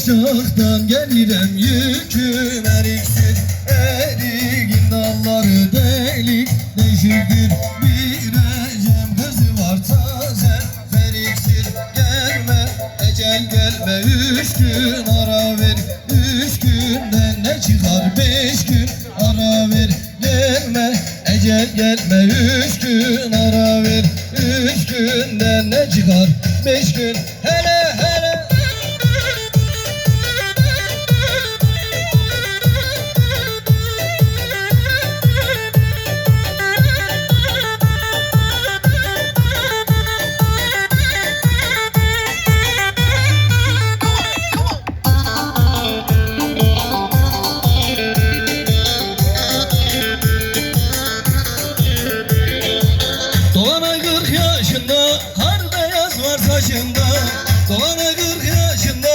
Uşaktan gelirem yüküm eriksin. Erigin dalları delik deşiktir. Bir ecem kızı var taze feriksir. Gelme ecel gelme 3 gün ara ver. 3 günden ne çıkar 5 gün ara ver. Gelme ecel gelme 3 gün ara ver. 3 günden ne çıkar 5 gün hele hele. Doğanay 40 yaşında, kar beyaz var saçında. Doğanay 40 yaşında,